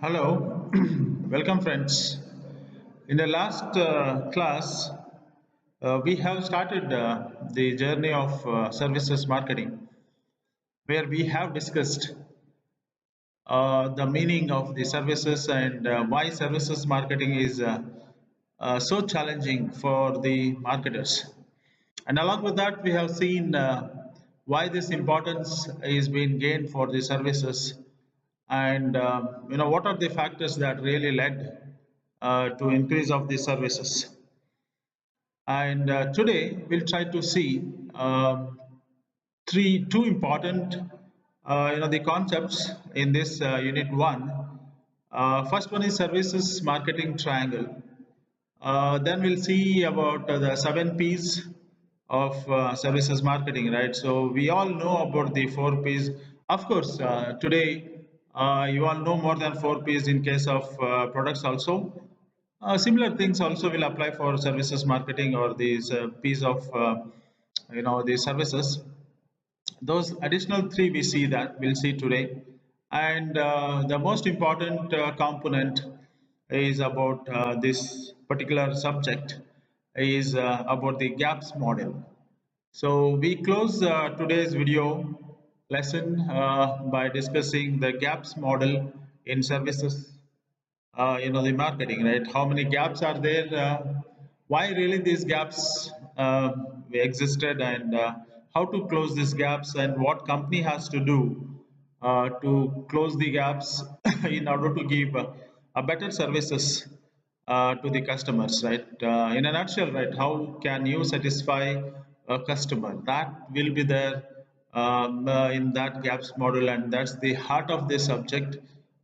Hello, welcome friends. In the last class, we have started the journey of services marketing, where we have discussed the meaning of the services and why services marketing is so challenging for the marketers. And along with that, we have seen why this importance is being gained for the services, and what are the factors that really led to increase of the services. And today we'll try to see two important the concepts in this unit one. First one is services marketing triangle. Then we'll see about the 7 P's of services marketing, right? So we all know about the 4 P's. Of course, today you all know more than 4 P's in case of products also. Similar things also will apply for services marketing or these P's of the services. Those additional three we see that we'll see today, and the most important component is about this particular subject is about the gaps model. So we close today's video lesson by discussing the gaps model in services, the marketing, right? How many gaps are there? Why really these gaps existed, and how to close these gaps, and what company has to do to close the gaps in order to give a better services to the customers, right? In a nutshell, right? How can you satisfy a customer? That will be there in that gaps model, and that's the heart of this subject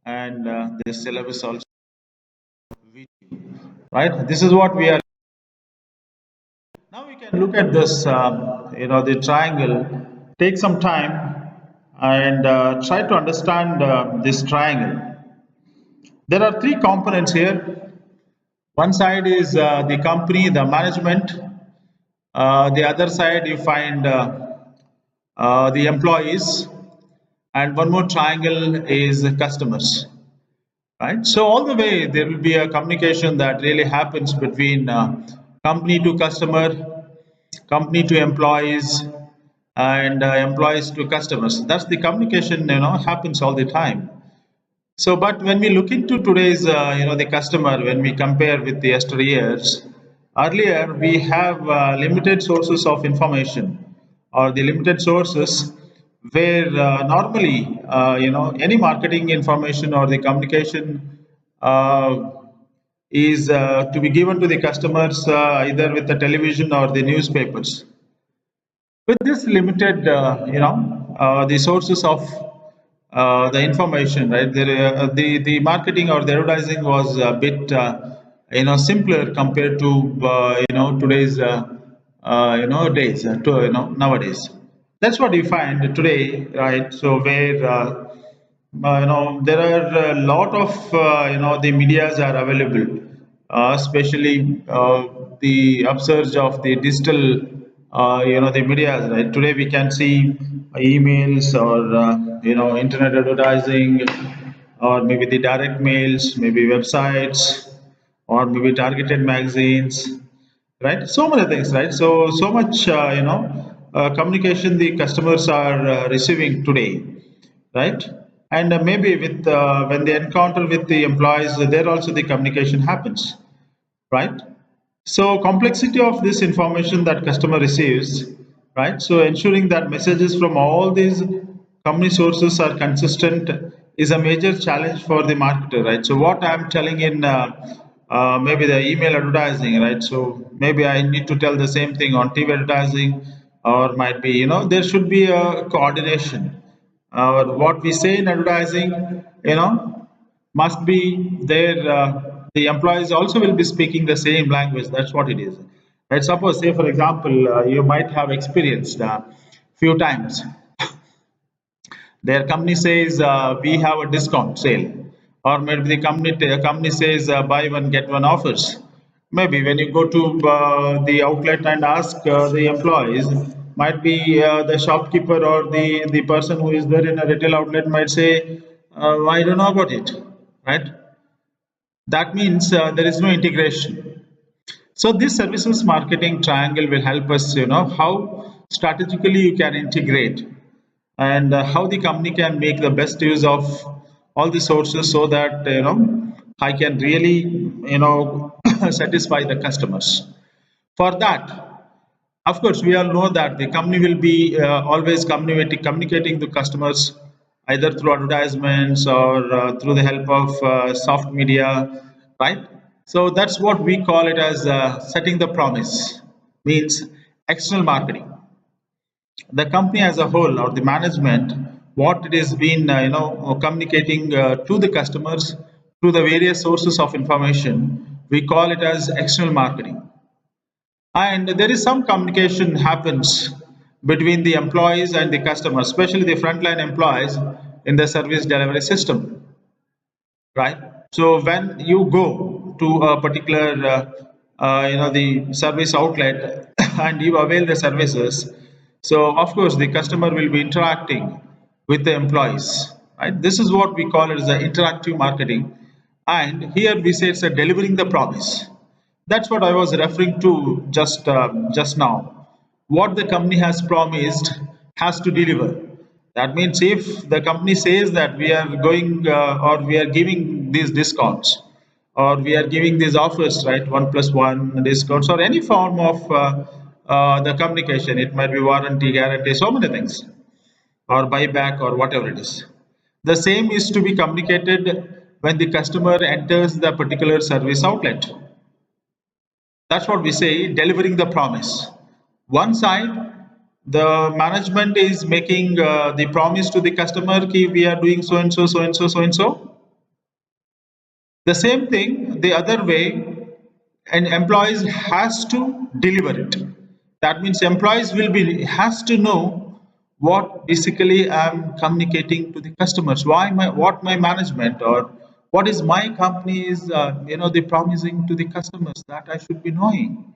and this syllabus also. Right, this is what we are. Now we can look at this the triangle. Take some time and try to understand this triangle. There are three components here. One side is the company, the management. The other side you find the employees, and one more triangle is the customers. Right, so all the way there will be a communication that really happens between company to customer, company to employees, and employees to customers. That's the communication, happens all the time. So but when we look into today's the customer, when we compare with the yesteryears, earlier we have limited sources of information, or the limited sources where normally any marketing information or the communication uh, is to be given to the customers either with the television or the newspapers. With this limited the sources of the information, right? The marketing or the advertising was a bit simpler compared to today's days to nowadays. That's what we find today, right? So where there are a lot of the medias are available, especially the upsurge of the digital the medias, right? Today we can see emails or internet advertising, or maybe the direct mails, maybe websites, or maybe targeted magazines, right? So many things, right? So much communication the customers are receiving today, right? And maybe with when they encounter with the employees, there also the communication happens, right? So complexity of this information that customer receives, right? So ensuring that messages from all these company sources are consistent is a major challenge for the marketer, right? So what I'm telling in maybe the email advertising, right? So maybe I need to tell the same thing on TV advertising, or might be there should be a coordination. What we say in advertising, must be there. The employees also will be speaking the same language. That's what it is. Right? Suppose, say for example, you might have experienced few times their company says we have a discount sale, or maybe the company says buy one get one offers. Maybe when you go to the outlet and ask the employees, might be the shopkeeper or the person who is there in a retail outlet might say, I don't know about it. right? That means there is no integration. So this services marketing triangle will help us, how strategically you can integrate and how the company can make the best use of all the sources so that, I can really, satisfy the customers. For that, of course, we all know that the company will be always communicating to customers either through advertisements or through the help of soft media, right? So that's what we call it as setting the promise, means external marketing. The company as a whole or the management, what it has been, communicating to the customers through the various sources of information, we call it as external marketing. And there is some communication happens between the employees and the customers, especially the frontline employees in the service delivery system, right? So when you go to a particular the service outlet and you avail the services, so of course the customer will be interacting with the employees, right? This is what we call it as the interactive marketing, and here we say it's a delivering the promise. That's what I was referring to just now. What the company has promised has to deliver. That means if the company says that we are going or we are giving these discounts or we are giving these offers, right, 1+1 discounts or any form of the communication, it might be warranty, guarantee, so many things, or buyback or whatever it is. The same is to be communicated when the customer enters the particular service outlet. That's what we say, delivering the promise. One side, the management is making the promise to the customer ki we are doing so and so, so and so, so and so. The same thing, the other way, and employees has to deliver it. That means employees will be has to know what basically I'm communicating to the customers. What my management or what is my company is the promising to the customers that I should be knowing.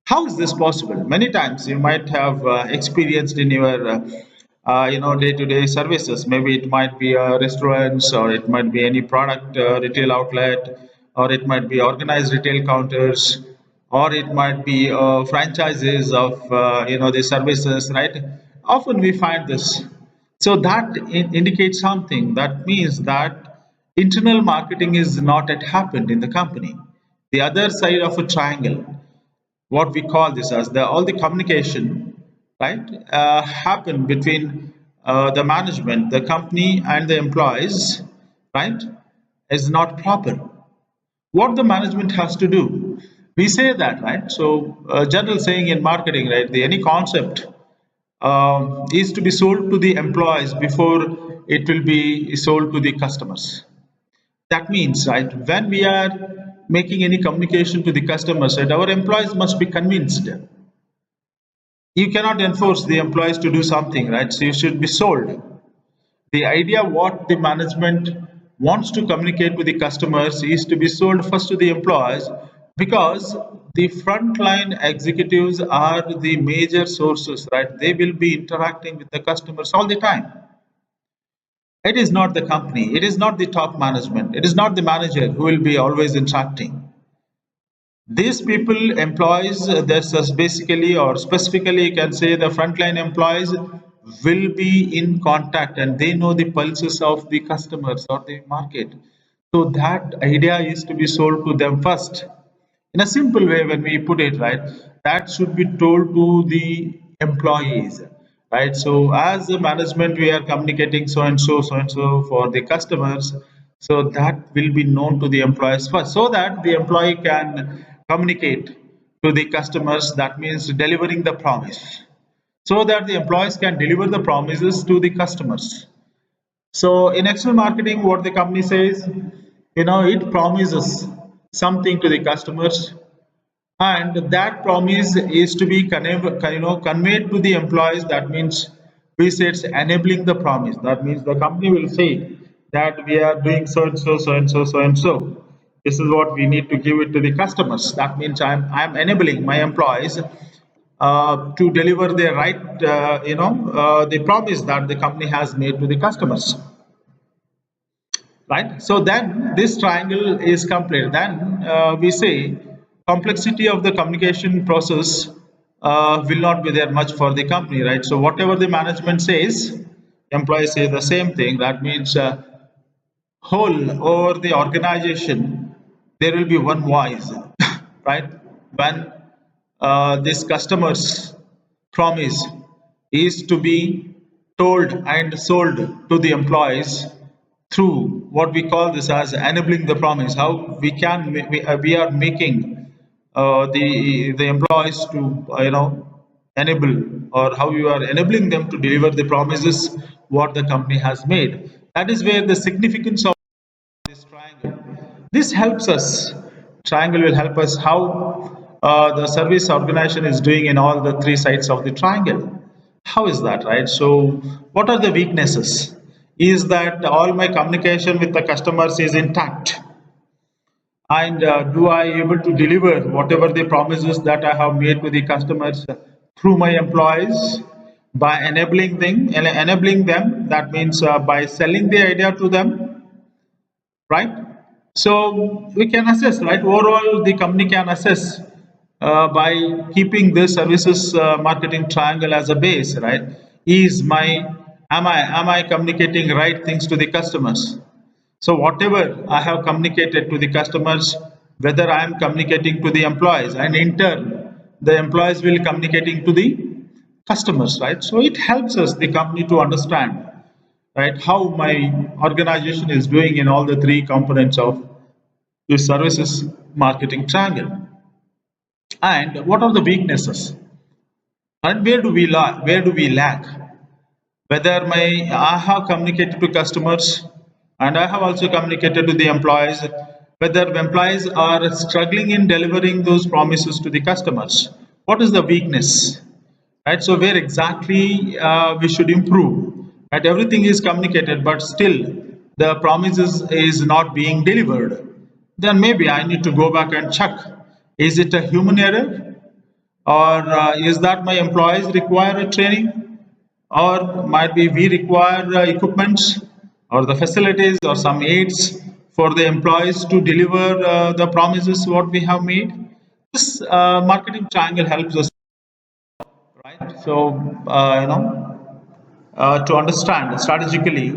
How is this possible? Many times you might have experienced in your day-to-day services. Maybe it might be restaurants, or it might be any product retail outlet, or it might be organized retail counters, or it might be franchises of the services. Right? Often we find this. So that indicates something. That means that internal marketing is not yet happened in the company. The other side of a triangle, what we call this as the all the communication, right, happen between the management, the company, and the employees, right, is not proper. What the management has to do, we say that, right? So general saying in marketing, right, the any concept is to be sold to the employees before it will be sold to the customers. That means, right, when we are making any communication to the customers, right, our employees must be convinced. You cannot enforce the employees to do something, right? So you should be sold. The idea what the management wants to communicate with the customers is to be sold first to the employees, because the frontline executives are the major sources, right? They will be interacting with the customers all the time. It is not the company, it is not the top management, it is not the manager who will be always interacting. These people, employees, that's basically or specifically, you can say the frontline employees will be in contact and they know the pulses of the customers or the market. So that idea is to be sold to them first. In a simple way, when we put it, right, that should be told to the employees, right? So as the management, we are communicating so and so for the customers, so that will be known to the employees first, so that the employee can communicate to the customers. That means delivering the promise, so that the employees can deliver the promises to the customers. So in external marketing, what the company says, it promises something to the customers, and that promise is to be conveyed to the employees. That means we say it's enabling the promise. That means the company will say that we are doing so and so, so and so, so and so. This is what we need to give it to the customers. That means I'm enabling my employees to deliver the right the promise that the company has made to the customers. right? So then this triangle is complete. Then we say complexity of the communication process will not be there much for the company, right? So whatever the management says, employees say the same thing. That means whole over the organization, there will be one voice, right? When this customer's promise is to be told and sold to the employees through what we call this as enabling the promise. How we can we are making the employees to enable, or how you are enabling them to deliver the promises what the company has made. That is where the significance of this triangle. This helps us. Triangle will help us how the service organization is doing in all the three sides of the triangle. How is that, right? So, what are the weaknesses? Is that all my communication with the customers is intact, and do I able to deliver whatever the promises that I have made to the customers through my employees by enabling them. That means by selling the idea to them, right? So we can assess, right? Overall, the company can assess by keeping this services marketing triangle as a base, right? Is my am I communicating right things to the customers? So whatever I have communicated to the customers, whether I am communicating to the employees, and in turn, the employees will communicating to the customers, right? So it helps us, the company, to understand, right, how my organization is doing in all the three components of the services marketing triangle, and what are the weaknesses, and where do we lack, whether my I have communicated to customers and I have also communicated to the employees, whether employees are struggling in delivering those promises to the customers. What is the weakness, right? So where exactly we should improve, right? Everything is communicated but still the promises is not being delivered. Then maybe I need to go back and check, is it a human error, or is that my employees require a training, or might be we require equipments or the facilities or some aids for the employees to deliver the promises what we have made. This marketing triangle helps us, right? So to understand strategically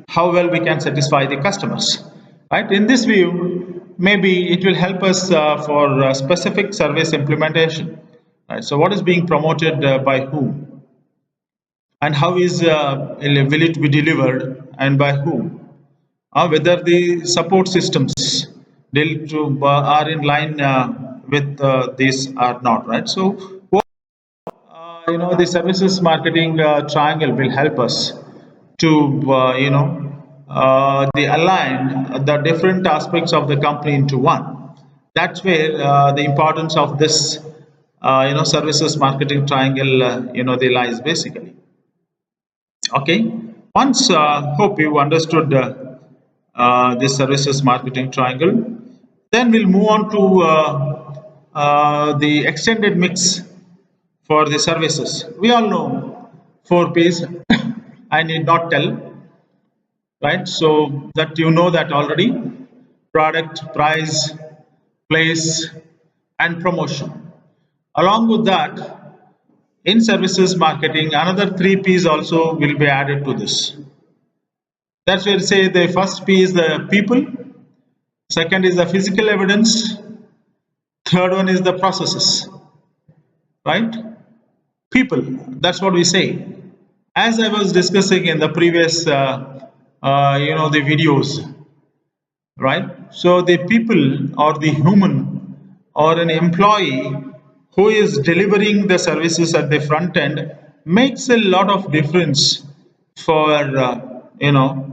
how well we can satisfy the customers, right? In this view, maybe it will help us for specific service implementation, right? So what is being promoted by whom, and how is will it be delivered and by whom, whether the support systems are in line with this or not, right? So the services marketing triangle will help us to they align the different aspects of the company into one. That's where the importance of this services marketing triangle they lies basically. Okay, once hope you understood this services marketing triangle, then we'll move on to the extended mix for the services. We all know 4Ps. I need not tell, right? So that you know that already: product, price, place, and promotion. Along with that, in services marketing, another 3Ps also will be added to this. That's where say the first P is the people, second is the physical evidence, third one is the processes, right? People, that's what we say. As I was discussing in the previous the videos, right? So the people, or the human, or an employee who is delivering the services at the front end makes a lot of difference for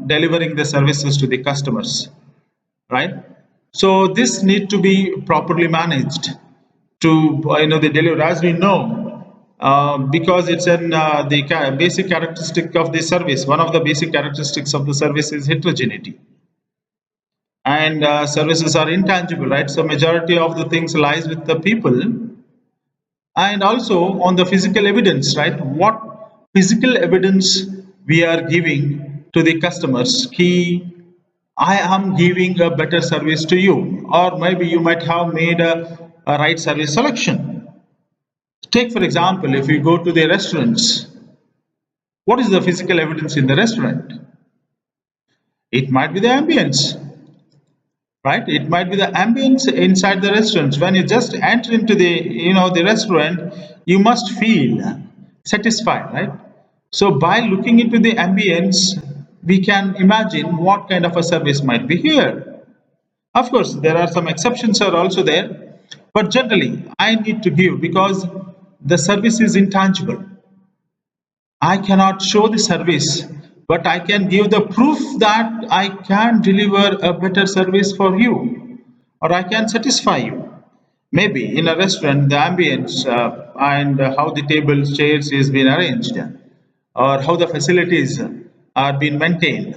delivering the services to the customers, right? So this need to be properly managed to the delivery, as we know, because it's an the basic characteristic of the service. One of the basic characteristics of the service is heterogeneity, and services are intangible, right? So majority of the things lies with the people, and also on the physical evidence, right? What physical evidence we are giving to the customers, key I am giving a better service to you, or maybe you might have made a right service selection. Take for example, if you go to the restaurants, what is the physical evidence in the restaurant? It might be the ambience, right? It might be the ambience inside the restaurants. When you just enter into the restaurant, you must feel satisfied, right? So by looking into the ambience, we can imagine what kind of a service might be here. Of course, there are some exceptions are also there, but generally I need to give because the service is intangible. I cannot show the service, but I can give the proof that I can deliver a better service for you or I can satisfy you. Maybe in a restaurant, the ambience and how the tables, chairs is being arranged, or how the facilities are being maintained,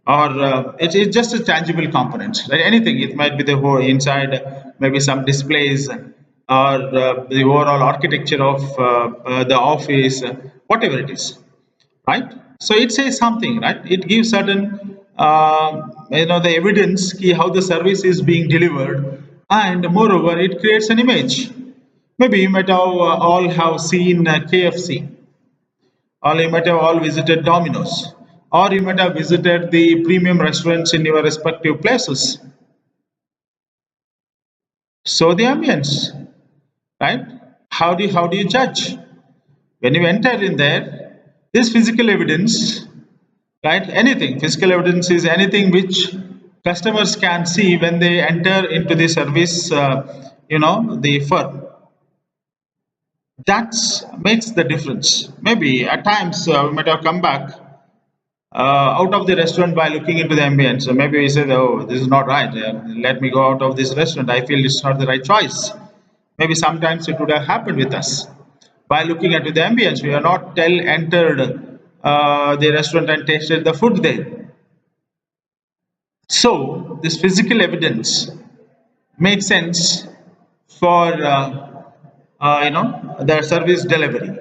or it's just a tangible component. Right? Anything, it might be the whole inside, maybe some displays, or the overall architecture of the office, whatever it is, right? So it says something, right? It gives certain the evidence key how the service is being delivered, and moreover it creates an image. Maybe you might have all have seen KFC, or you might have all visited Domino's, or you might have visited the premium restaurants in your respective places. So the ambience, right? How do you judge when you enter in there? This physical evidence, right? Anything physical evidence is anything which customers can see when they enter into the service, the firm. That makes the difference. Maybe at times we might have come back out of the restaurant by looking into the ambience. So maybe we said, oh, this is not right, let me go out of this restaurant, I feel it's not the right choice. Maybe sometimes it would have happened with us. By looking into the ambience, we are not entered the restaurant and tasted the food there. So this physical evidence makes sense for the service delivery.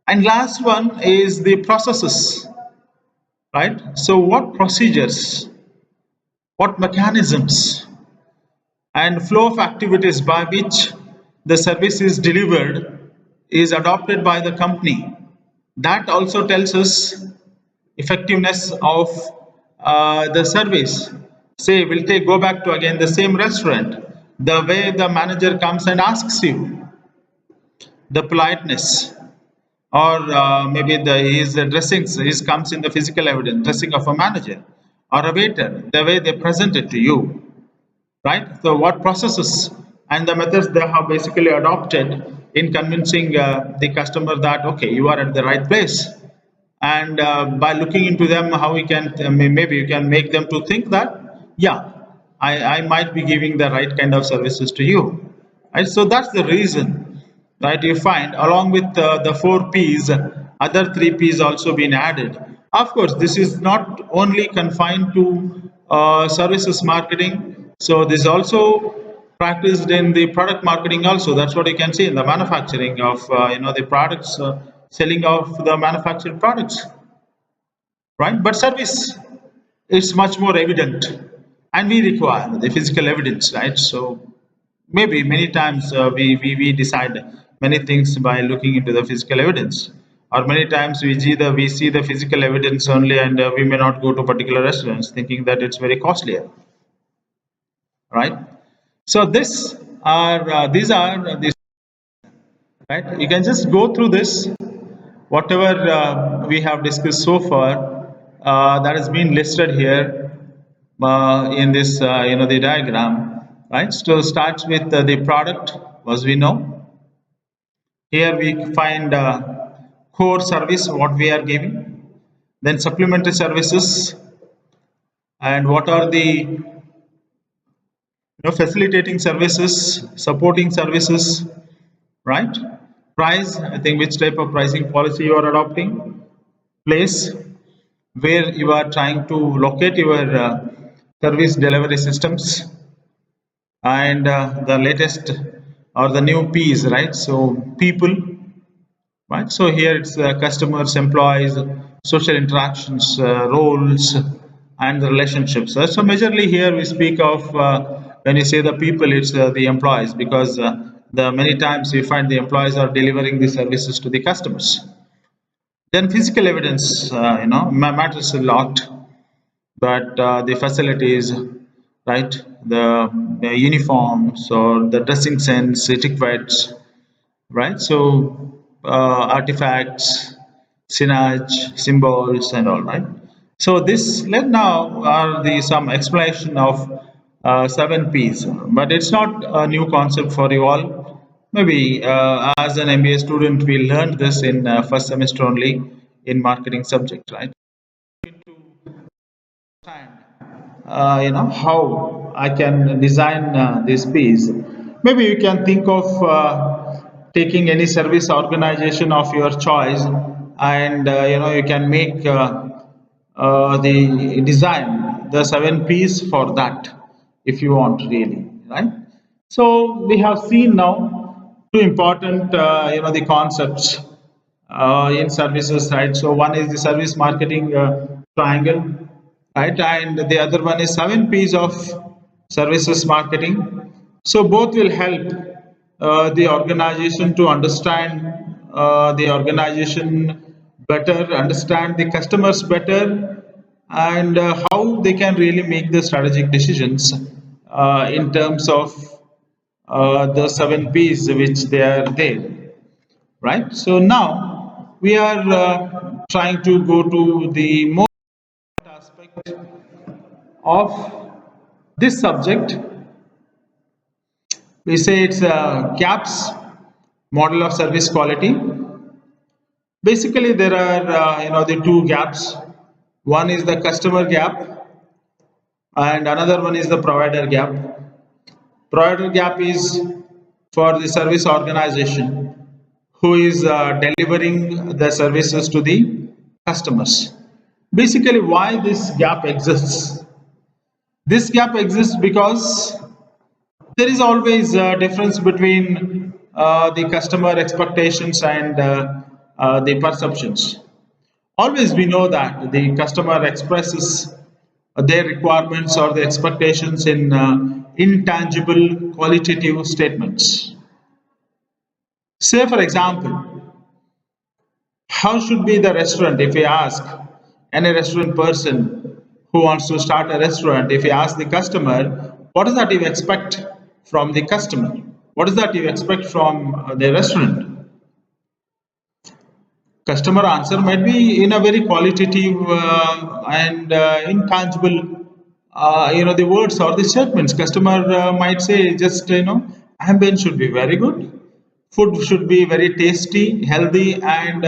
And last one is the processes, right? So what procedures, what mechanisms, and flow of activities by which the service is delivered is adopted by the company. That also tells us effectiveness of the service. Say we'll go back to again the same restaurant. The way the manager comes and asks you, the politeness, or maybe his dressings, his comes in the physical evidence, dressing of a manager or a waiter, the way they present it to you, right? So what processes and the methods they have basically adopted in convincing the customer that okay, you are at the right place, and by looking into them, how we can maybe you can make them to think that yeah, I might be giving the right kind of services to you, right? So that's the reason, right? You find along with the 4 P's, other 3 P's also been added. Of course, this is not only confined to services marketing. So this is also practiced in the product marketing also. That's what you can see in the manufacturing of the products, selling of the manufactured products, right? But service is much more evident, and we require the physical evidence, right? So maybe many times we decide many things by looking into the physical evidence, or many times we see the physical evidence only, and we may not go to particular restaurants thinking that it's very costlier, right? So these are these, right? You can just go through this, whatever we have discussed so far, that has been listed here in this the diagram, right? So starts with the product, as we know. Here we find core service, what we are giving, then supplementary services, and what are the facilitating services, supporting services, right? Price, I think which type of pricing policy you are adopting. Place, where you are trying to locate your service delivery systems, and the latest or the new P's, right? So people, right? So here it's customers, employees, social interactions, roles, and the relationships. So majorly here we speak of when you say the people, it's the employees, because the many times we find the employees are delivering the services to the customers. Then physical evidence, matters a lot, but the facilities, right? The uniforms or the dressing sense, etiquettes, right? So artifacts, signage, symbols, and all, right? So this let now are the some explanation of 7 Ps, but it's not a new concept for you all. Maybe as an MBA student, we learned this in first semester only in marketing subject, right? How I can design this piece. Maybe you can think of taking any service organization of your choice, and you can make the design the 7 Ps for that if you want, really, right? So we have seen now two important the concepts in services, right? So one is the service marketing triangle, right? And the other one is 7 Ps of services marketing. So both will help the organization to understand the organization better, understand the customers better, and how they can really make the strategic decisions in terms of the 7 Ps which they are there, right? So now we are trying to go to the more aspect of this subject. We say it's GAPS, model of service quality. Basically, there are the two gaps. One is the customer gap, and another one is the provider gap. Provider gap is for the service organization who is delivering the services to the customers. Basically, why this gap exists? This gap exists because there is always a difference between the customer expectations and the perceptions. Always we know that the customer expresses their requirements or the expectations in intangible qualitative statements. Say, for example, how should be the restaurant if we ask any restaurant person who wants to start a restaurant, if we ask the customer, what is that you expect from the customer? What is that you expect from the restaurant? Customer answer might be in a very qualitative and intangible, the words or the statements. Customer might say just, ambience should be very good, food should be very tasty, healthy, and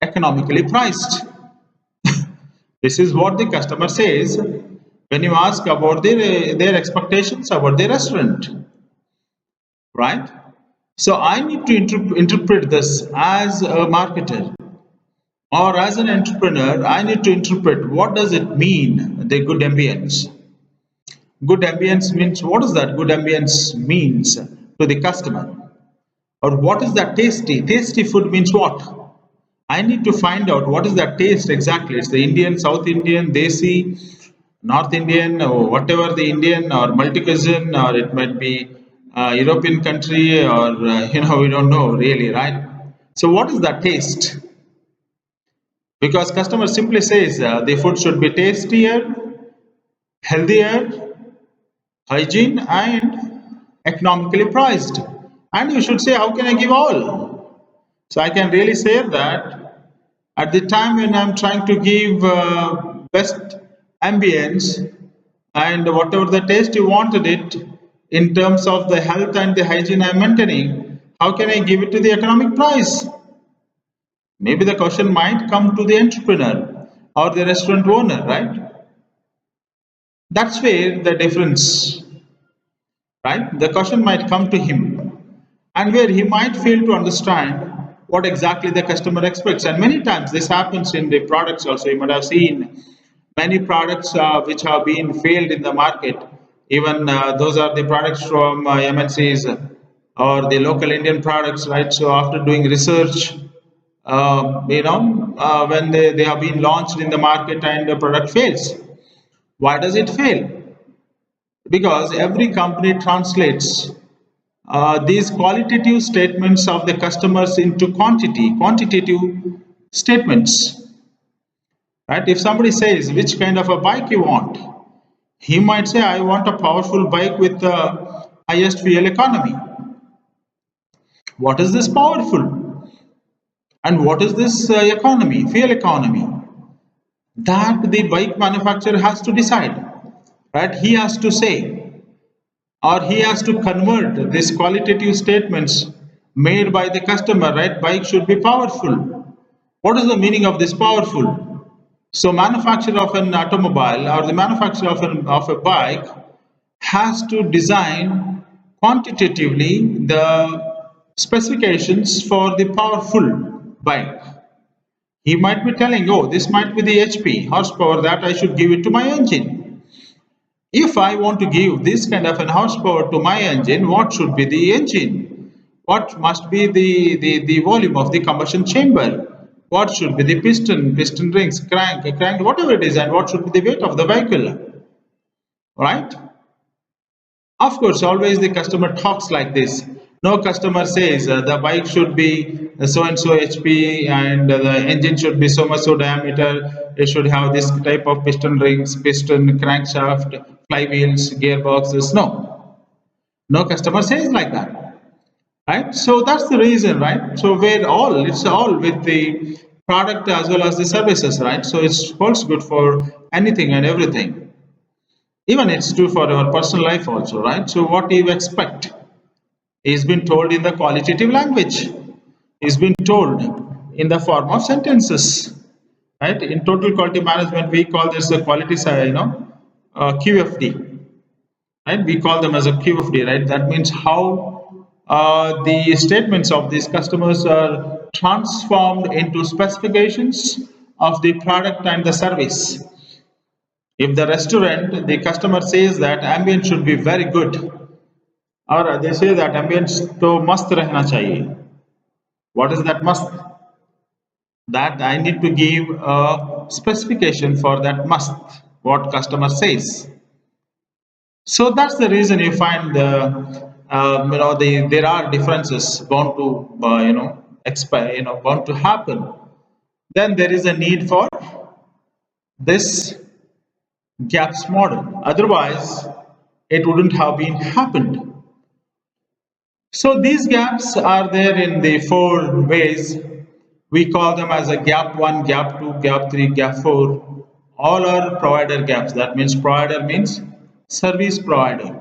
economically priced. This is what the customer says when you ask about their expectations about the restaurant, right? So I need to interpret this as a marketer or as an entrepreneur. I need to interpret what does it mean, the good ambience. Good ambience means, what does that good ambience means to the customer? Or what is that tasty? Tasty food means what? I need to find out what is that taste exactly. It's the Indian, South Indian, Desi, North Indian, or whatever the Indian, or multi cuisine, or it might be European country, or we don't know really, right? So what is that taste? Because customer simply says the food should be tastier, healthier, hygiene, and economically priced. And you should say, how can I give all? So I can really say that at the time when I'm trying to give best ambience and whatever the taste you wanted it in terms of the health and the hygiene I'm maintaining, how can I give it to the economic price? Maybe the question might come to the entrepreneur or the restaurant owner, right? That's where the difference, right? The question might come to him, and where he might fail to understand what exactly the customer expects. And many times this happens in the products also. You might have seen many products which have been failed in the market. Even those are the products from MNCs or the local Indian products, right? So after doing research, when they have been launched in the market and the product fails. Why does it fail? Because every company translates these qualitative statements of the customers into quantitative statements. Right? If somebody says which kind of a bike you want, he might say, I want a powerful bike with the highest fuel economy. What is this powerful? And what is this economy, fuel economy? That the bike manufacturer has to decide. Right? He has to say, or he has to convert these qualitative statements made by the customer. Right? Bike should be powerful. What is the meaning of this powerful? So manufacturer of an automobile or the manufacturer of a bike has to design quantitatively the specifications for the powerful bike. He might be telling, oh, this might be the HP, horsepower that I should give it to my engine. If I want to give this kind of an horsepower to my engine, what should be the engine? What must be the volume of the combustion chamber? What should be the piston rings, crank, whatever it is, and what should be the weight of the vehicle? Right? Of course, always the customer talks like this. No customer says the bike should be so and so HP and the engine should be so much so diameter. It should have this type of piston rings, piston, crankshaft, flywheels, gearboxes. No, no customer says like that, right? So that's the reason, right? So it's all with the product as well as the services, right? So it holds good for anything and everything. Even it's true for our personal life also, right? So what do you expect is been told in the qualitative language, is been told in the form of sentences, right? In total quality management, we call this the quality, QFD, right? We call them as a QFD, right? That means how the statements of these customers are transformed into specifications of the product and the service. If the restaurant, the customer says that ambience should be very good, or they say that ambience to mast rehna chahiye. What is that mast? That I need to give a specification for that must, what customer says. So that's the reason you find there are differences bound to bound to happen. Then there is a need for this gaps model. Otherwise, it wouldn't have been happened. So these gaps are there in the four ways. We call them as a gap 1, gap 2, gap 3, gap 4. All are provider gaps. That means provider means service provider,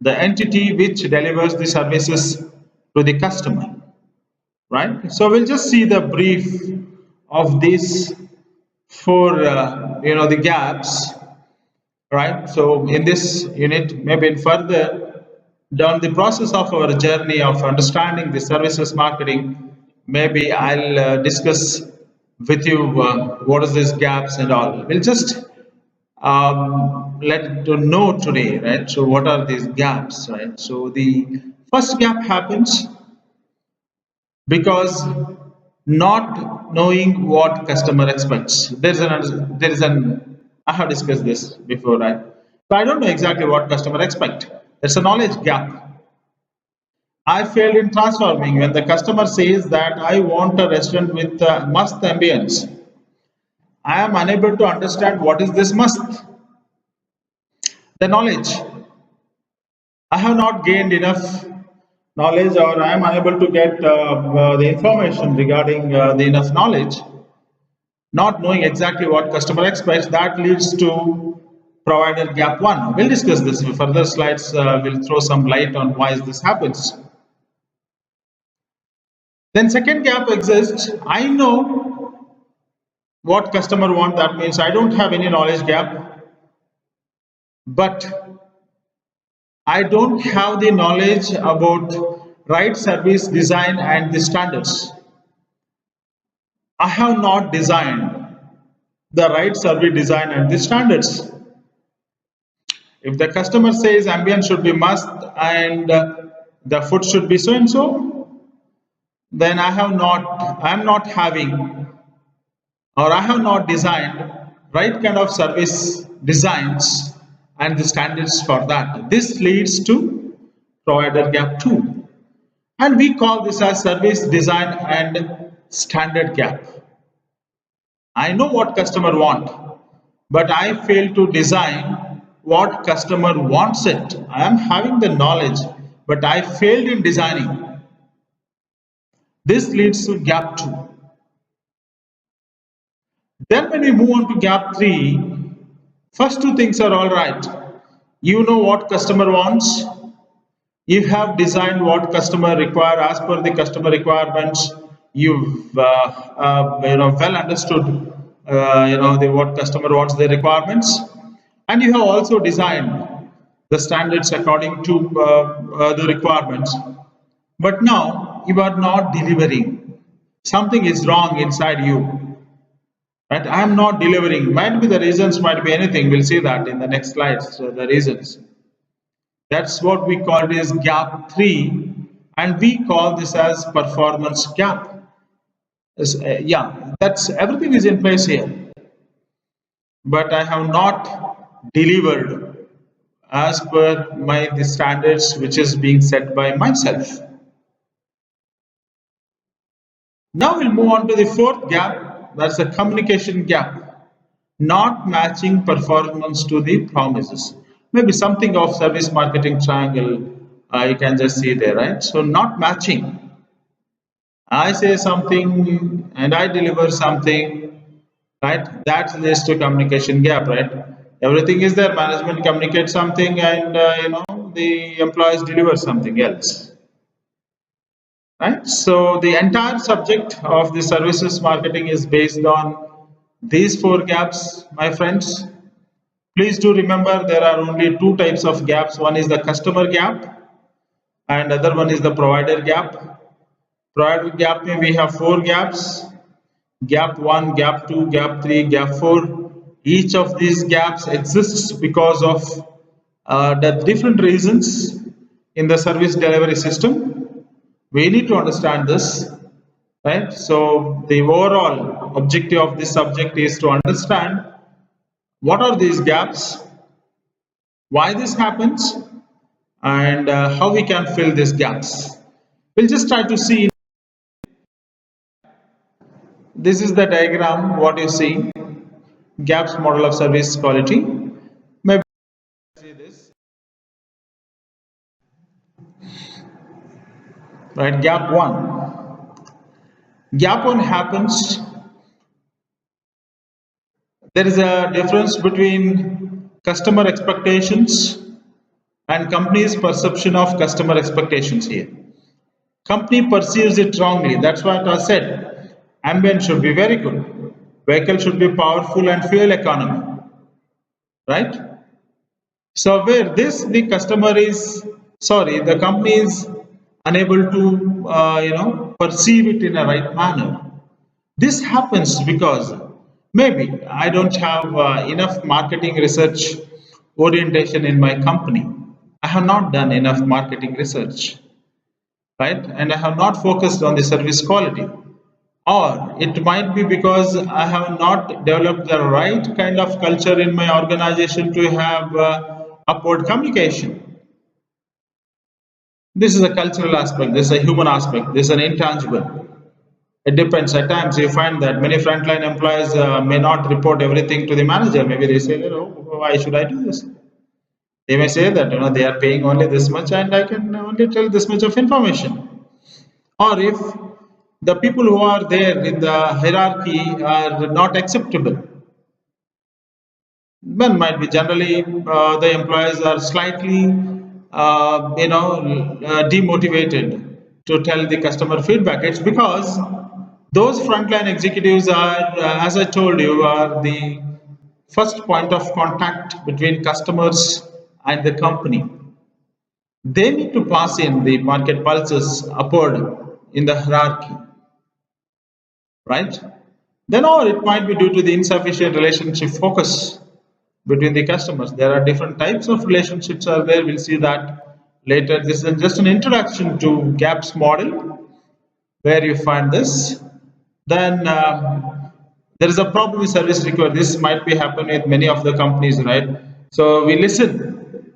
the entity which delivers the services to the customer, right? So we'll just see the brief of these four, the gaps, right? So in this unit, maybe in further down the process of our journey of understanding the services marketing, maybe I'll discuss with you what is these gaps and all. We'll just let to know today, right? So what are these gaps, right? So the first gap happens because not knowing what customer expects. I have discussed this before, right? So I don't know exactly what customer expect. There's a knowledge gap. I failed in transforming when the customer says that I want a restaurant with must ambience. I am unable to understand what is this must. The knowledge. I have not gained enough knowledge, or I am unable to get the information regarding the enough knowledge, not knowing exactly what customer expects. That leads to provider gap 1. We'll discuss this in further slides. We'll throw some light on why this happens. Then second gap exists. I know what customer want. That means I don't have any knowledge gap, but I don't have the knowledge about right service design and the standards. I have not designed the right service design and the standards. If the customer says ambient should be must and the food should be so and so, then I am not having, or I have not designed right kind of service designs and the standards for that. This leads to provider gap 2. And we call this as service design and standard gap. I know what customer want, but I fail to design what customer wants it. I am having the knowledge, but I failed in designing. This leads to gap 2. Then when we move on to gap 3, first two things are all right. You know what customer wants. You have designed what customer require as per the customer requirements. You've well understood what customer wants, the requirements, and you have also designed the standards according to the requirements. But now you are not delivering. Something is wrong inside you. Right? I am not delivering. Might be the reasons, might be anything. We'll see that in the next slides. So the reasons. That's what we call it as gap 3, and we call this as performance gap. Yeah, that's everything is in place here, but I have not delivered as per my the standards which is being set by myself. Now we'll move on to the fourth gap. That's the communication gap. Not matching performance to the promises. Maybe something of service marketing triangle. You can just see there, right? So not matching. I say something and I deliver something, right? That leads to communication gap, right? Everything is there. Management communicates something, and the employees deliver something else, right? So the entire subject of the services marketing is based on these four gaps, my friends. Please do remember there are only two types of gaps. One is the customer gap, and other one is the provider gap. Provider gap, we have four gaps: gap 1, gap 2, gap 3, gap 4. Each of these gaps exists because of the different reasons in the service delivery system. We need to understand this, right? So the overall objective of this subject is to understand what are these gaps, why this happens, and how we can fill these gaps. We'll just try to see. This is the diagram, what you see, gaps model of service quality. Maybe see this, right? Gap 1. Gap 1 happens, there is a difference between customer expectations and company's perception of customer expectations here. Company perceives it wrongly. That's what I said. Ambient should be very good. Vehicle should be powerful and fuel economy, right? So where this the customer is sorry, the company is unable to perceive it in a right manner. This happens because maybe I don't have enough marketing research orientation in my company. I have not done enough marketing research, right? And I have not focused on the service quality. Or it might be because I have not developed the right kind of culture in my organization to have upward communication. This is a cultural aspect, this is a human aspect, this is an intangible. It depends. At times, you find that many frontline employees may not report everything to the manager. Maybe they say, why should I do this? They may say that they are paying only this much, and I can only tell this much of information. Or if the people who are there in the hierarchy are not acceptable, then might be generally the employees are slightly, demotivated to tell the customer feedback. It's because those frontline executives are, as I told you, are the first point of contact between customers and the company. They need to pass in the market pulses upward in the hierarchy, right? Then, or it might be due to the insufficient relationship focus between the customers. There are different types of relationships are there. We'll see that later. This is just an introduction to gaps model where you find this. Then There is a problem with service recovery. This might be happening with many of the companies, right? So we listen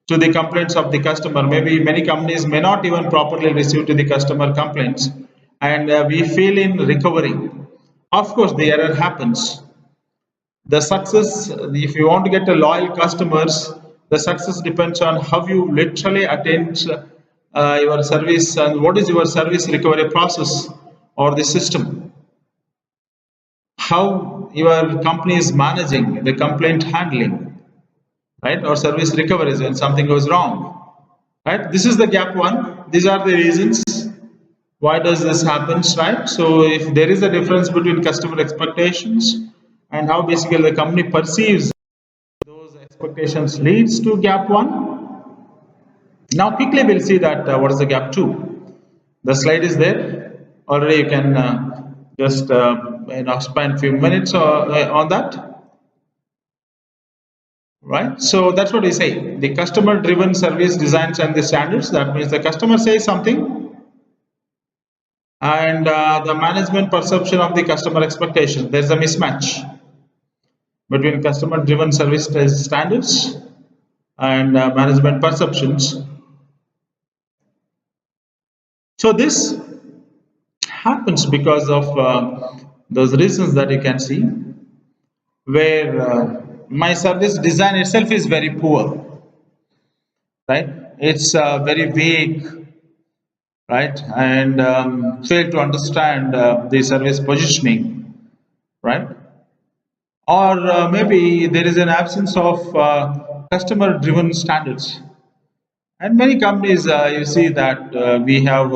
to the complaints of the customer. Maybe many companies may not even properly receive to the customer complaints, and we fail in recovering. Of course, the error happens. The success, if you want to get a loyal customers, the success depends on how you literally attend your service and what is your service recovery process or the system. How your company is managing the complaint handling, right? Or service recoveries when something goes wrong, right? This is the gap one. These are the reasons why does this happens, right? So if there is a difference between customer expectations and how basically the company perceives those expectations leads to gap one. Now quickly we'll see that what is the gap two. The slide is there already. You can just spend few minutes on that, right? So that's what we say. The customer driven service designs and the standards. That means the customer says something, and the management perception of the customer expectations. There's a mismatch between customer driven service standards and management perceptions. So this happens because of those reasons that you can see, where my service design itself is very poor, right? It's very vague, right? And fail to understand the service positioning, right? Or maybe there is an absence of customer driven standards. And many companies, you see that we have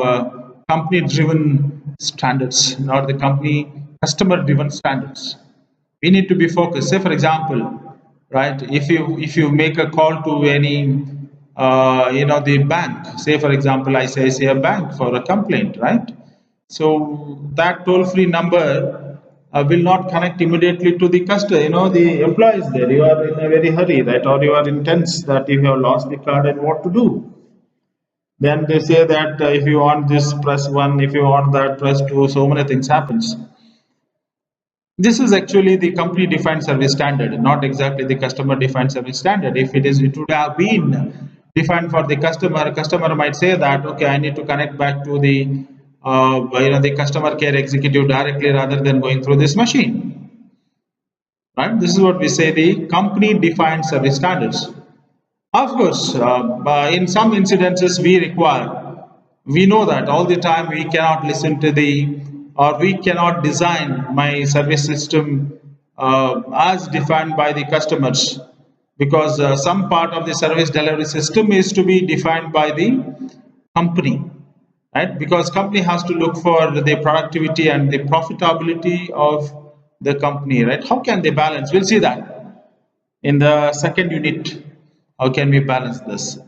company driven standards, not the company customer driven standards. We need to be focused. Say, for example, right, if you make a call to any the bank, say for example, say a bank for a complaint, right? So that toll free number will not connect immediately to the customer, the employees there. You are in a very hurry, right? Or you are intense that if you have lost the card and what to do. Then they say that if you want this, press 1, if you want that, press 2, so many things happens. This is actually the company defined service standard, not exactly the customer defined service standard. If it would have been defined for the customer might say that, okay, I need to connect back to the customer care executive directly rather than going through this machine, right? This is what we say, the company defined service standards. Of course, in some incidences we know that all the time we cannot listen to or we cannot design my service system as defined by the customers, because some part of the service delivery system is to be defined by the company, right? Because company has to look for the productivity and the profitability of the company, right? How can they balance? We'll see that in the second unit. How can we balance this?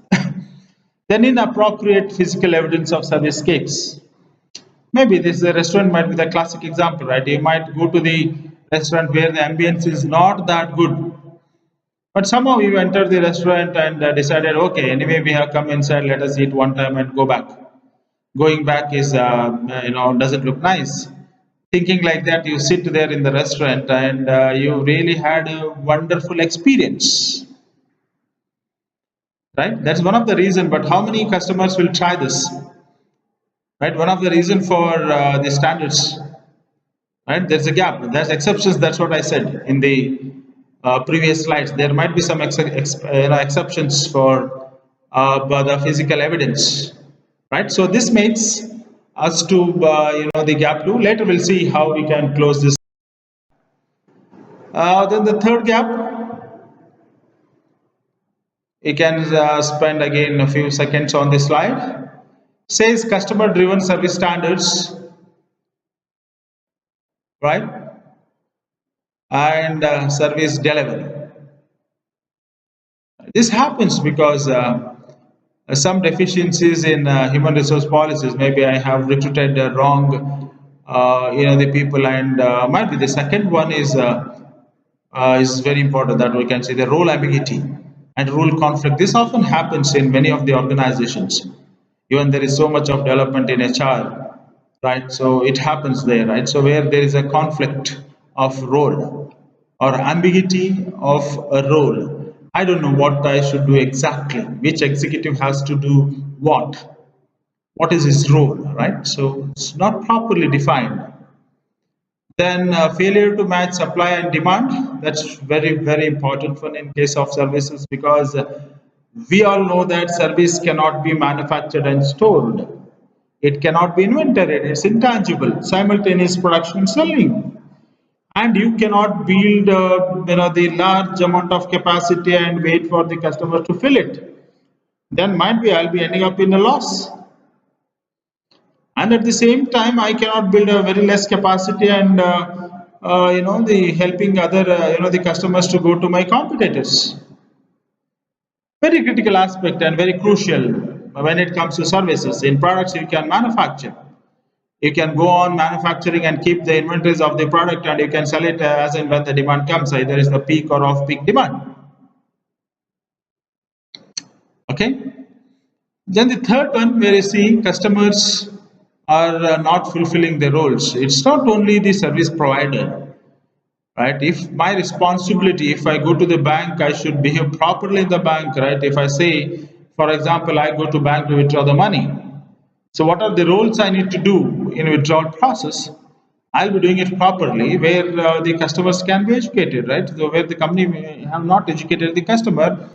Then inappropriate physical evidence of service cakes. Maybe this restaurant might be the classic example, right? You might go to the restaurant where the ambience is not that good, but somehow you enter the restaurant and decided, okay, anyway we have come inside, let us eat one time and go back. Going back is, doesn't look nice. Thinking like that, you sit there in the restaurant and you really had a wonderful experience, right? That's one of the reason. But how many customers will try this, right? One of the reason for the standards, right? There's a gap. There's exceptions. That's what I said in the previous slides. There might be some exceptions for the physical evidence, right? So this makes us to the gap two. Later we'll see how we can close this. Then the third gap, you can spend again a few seconds on this slide. Says customer driven service standards, right? And service delivery. This happens because some deficiencies in human resource policies. Maybe I have recruited wrong the people, and might be the second one is very important, that we can see the role ambiguity and role conflict. This often happens in many of the organizations. Even there is so much of development in HR, right? So it happens there, right? So where there is a conflict of role or ambiguity of a role. I don't know what I should do exactly, which executive has to do what is his role, right? So it's not properly defined. Then failure to match supply and demand, that's very important one in case of services, because we all know that service cannot be manufactured and stored. It cannot be invented, it's intangible. Simultaneous production and selling. And you cannot build the large amount of capacity and wait for the customer to fill it. Then might be I'll be ending up in a loss. And at the same time, I cannot build a very less capacity and the helping other the customers to go to my competitors. Very critical aspect and very crucial when it comes to services. In products, you can manufacture. You can go on manufacturing and keep the inventories of the product, and you can sell it as and when the demand comes, either is the peak or off peak demand. Okay. Then the third one, where you see customers are not fulfilling their roles. It's not only the service provider, right? If my responsibility, if I go to the bank, I should behave properly in the bank, right? If I say, for example, I go to bank to withdraw the money, so what are the roles I need to do in withdrawal process? I'll be doing it properly, where the customers can be educated, right? So where the company may have not educated the customer,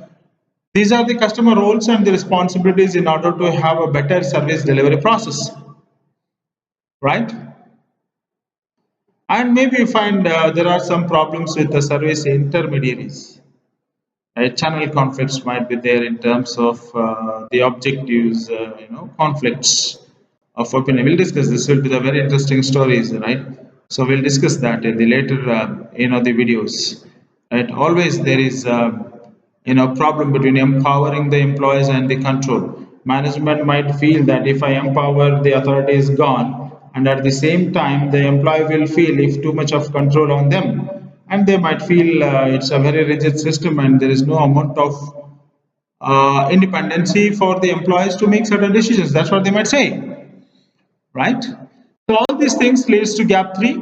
these are the customer roles and the responsibilities in order to have a better service delivery process, right? And maybe you find there are some problems with the service intermediaries. Channel conflicts might be there in terms of the objectives, conflicts of opinion. We'll discuss this. Will be the very interesting stories, right? So we'll discuss that in the later, the videos. Right? Always there is, problem between empowering the employees and the control. Management might feel that if I empower, the authority is gone, and at the same time, the employee will feel if too much of control on them, and they might feel it's a very rigid system and there is no amount of independency for the employees to make certain decisions. That's what they might say, right? So all these things leads to gap 3.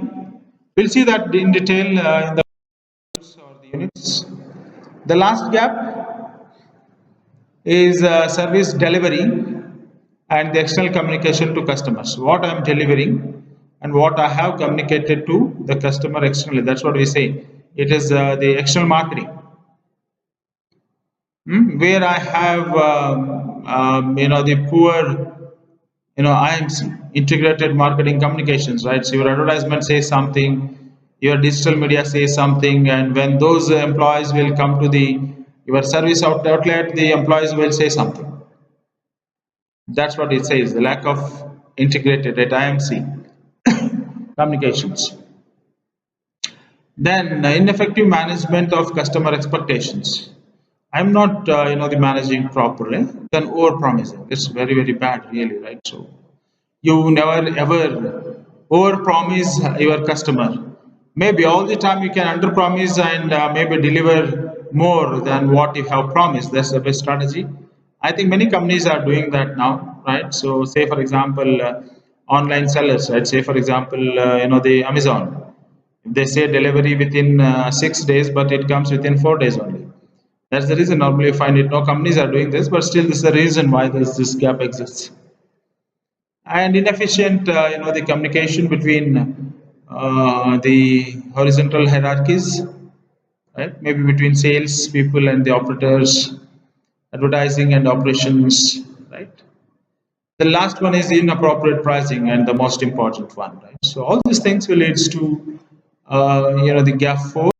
We'll see that in detail in the units. The last gap is service delivery and the external communication to customers. What I'm delivering and what I have communicated to the customer externally. That's what we say. It is the external marketing. Where I have the poor IMC, integrated marketing communications, right? So your advertisement says something, your digital media says something, and when those employees will come to the your service outlet, the employees will say something. That's what it says, the lack of integrated at IMC communications. Then ineffective management of customer expectations. I'm not the managing properly. Then over promising. It's very bad, really, right? So you never ever over promise your customer. Maybe all the time you can under promise and maybe deliver more than what you have promised. That's the best strategy. I think many companies are doing that now, right? So say for example online sellers, right? Say for example the Amazon, they say delivery within 6 days, but it comes within 4 days only. That's the reason normally you find it. No companies are doing this, but still this is the reason why this gap exists. And inefficient, the communication between the horizontal hierarchies, right? Maybe between sales people and the operators, advertising and operations, right? The last one is inappropriate pricing, and the most important one, right? So all these things will lead to the gap 4.